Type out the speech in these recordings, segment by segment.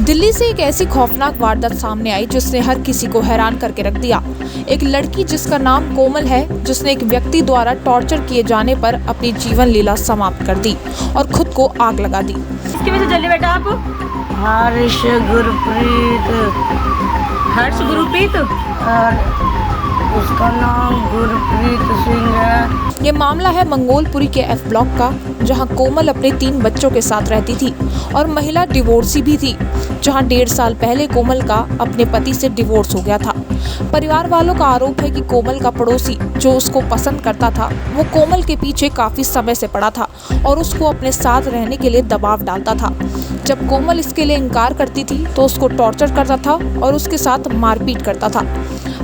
दिल्ली से एक ऐसी खौफनाक वारदात सामने आई जिसने हर किसी को हैरान करके रख दिया। एक लड़की जिसका नाम कोमल है, जिसने एक व्यक्ति द्वारा टॉर्चर किए जाने पर अपनी जीवन लीला समाप्त कर दी और खुद को आग लगा दी। किसकी वजह से जल्दी बेटा आप? हर्ष गुरप्रीत और उसका नाम गुरप्रीत सिंह है। ये मामला है मंगोलपुरी के एफ ब्लॉक का, जहां कोमल अपने 3 बच्चों के साथ रहती थी और महिला डिवोर्सी भी थी। जहां 1.5 साल पहले कोमल का अपने पति से डिवोर्स हो गया था। परिवार वालों का आरोप है कि कोमल का पड़ोसी जो उसको पसंद करता था, वो कोमल के पीछे काफी समय से पड़ा था और उसको अपने साथ रहने के लिए दबाव डालता था। जब कोमल इसके लिए इनकार करती थी तो उसको टॉर्चर करता था और उसके साथ मारपीट करता था।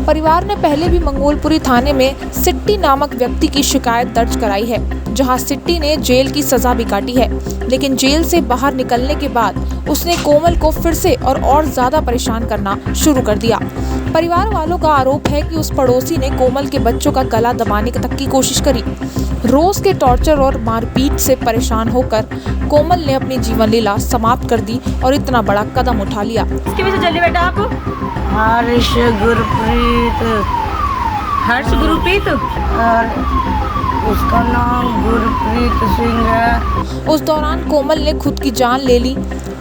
परिवार ने पहले भी मंगोलपुरी थाने में सिट्टी नामक व्यक्ति की शिकायत दर्ज कराई है, जहां सिट्टी ने जेल की सजा भी काटी है, लेकिन जेल से बाहर निकलने के बाद उसने कोमल को फिर से और ज्यादा परेशान करना शुरू कर दिया। परिवार वालों का आरोप है कि उस पड़ोसी ने कोमल के बच्चों का गला दबाने तक की कोशिश करी। रोज के टॉर्चर और मारपीट से परेशान होकर कोमल ने अपनी जीवन लीला समाप्त कर दी और इतना बड़ा कदम उठा लिया। किसकी वजह से जल्दी बेटा आप? हर्ष गुरप्रीत और उसका नाम गुरप्रीत सिंह है। उस दौरान कोमल ने खुद की जान ले ली।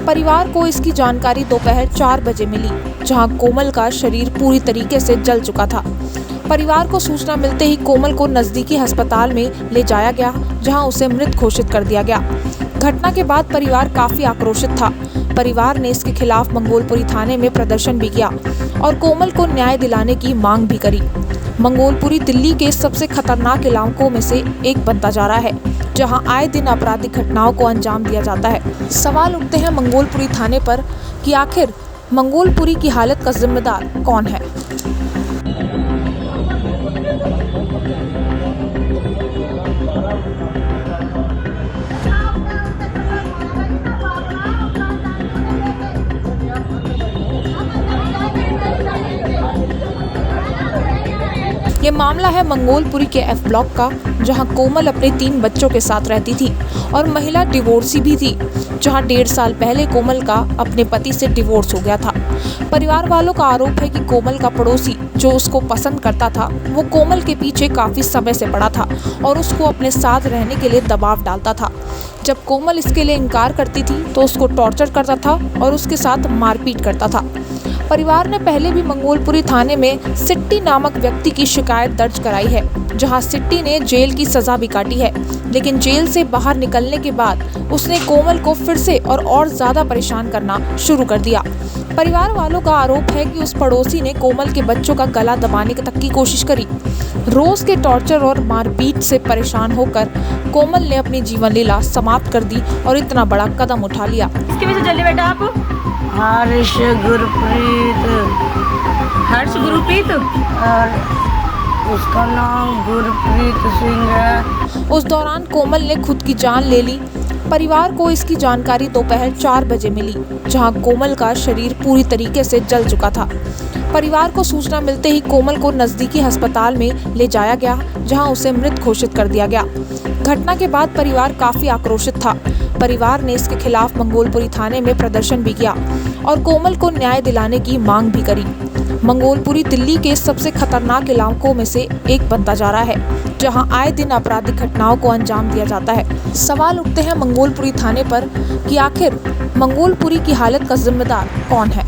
परिवार को इसकी जानकारी दोपहर 4 बजे मिली, जहां कोमल का शरीर पूरी तरीके से जल चुका था। परिवार को सूचना मिलते ही कोमल को नजदीकी अस्पताल में ले जाया गया, जहां उसे मृत घोषित कर दिया गया। घटना के बाद परिवार काफी आक्रोशित था। परिवार ने इसके खिलाफ मंगोलपुरी थाने में प्रदर्शन भी किया और कोमल को न्याय दिलाने की मांग भी करी। मंगोलपुरी दिल्ली के सबसे खतरनाक इलाकों में से एक बनता जा रहा है, जहां आए दिन आपराधिक घटनाओं को अंजाम दिया जाता है। सवाल उठते हैं मंगोलपुरी थाने पर कि आखिर मंगोलपुरी की हालत का जिम्मेदार कौन है। ये मामला है मंगोलपुरी के एफ ब्लॉक का, जहां कोमल अपने 3 बच्चों के साथ रहती थी और महिला डिवोर्सी भी थी। जहां 1.5 साल पहले कोमल का अपने पति से डिवोर्स हो गया था। परिवार वालों का आरोप है कि कोमल का पड़ोसी जो उसको पसंद करता था, वो कोमल के पीछे काफी समय से पड़ा था और उसको अपने साथ रहने के लिए दबाव डालता था। जब कोमल इसके लिए इनकार करती थी तो उसको टॉर्चर करता था और उसके साथ मारपीट करता था। परिवार ने पहले भी मंगोलपुरी थाने में सिट्टी नामक व्यक्ति की शिकायत दर्ज कराई है, जहां सिट्टी ने जेल की सजा भी काटी है, लेकिन जेल से बाहर निकलने के बाद उसने कोमल को फिर से और ज्यादा परेशान करना शुरू कर दिया। परिवार वालों का आरोप है कि उस पड़ोसी ने कोमल के बच्चों का गला दबाने तक की कोशिश करी। रोज के टॉर्चर और मारपीट से परेशान होकर कोमल ने अपनी जीवन लीला समाप्त कर दी और इतना बड़ा कदम उठा लिया। किसकी वजह से जल्दी बेटा आप? हर्ष गुरप्रीत और उसका नाम गुरप्रीत सिंह है। उस दौरान कोमल ने खुद की जान ले ली। परिवार को इसकी जानकारी दोपहर 4 बजे मिली, जहां कोमल का शरीर पूरी तरीके से जल चुका था। परिवार को सूचना मिलते ही कोमल को नजदीकी अस्पताल में ले जाया गया, जहां उसे मृत घोषित कर दिया गया। घटना के बाद परिवार काफी आक्रोशित था। परिवार ने इसके खिलाफ मंगोलपुरी थाने में प्रदर्शन भी किया और कोमल को न्याय दिलाने की मांग भी करी। मंगोलपुरी दिल्ली के सबसे खतरनाक इलाकों में से एक बनता जा रहा है, जहां आए दिन आपराधिक घटनाओं को अंजाम दिया जाता है। सवाल उठते हैं मंगोलपुरी थाने पर कि आखिर मंगोलपुरी की हालत का जिम्मेदार कौन है।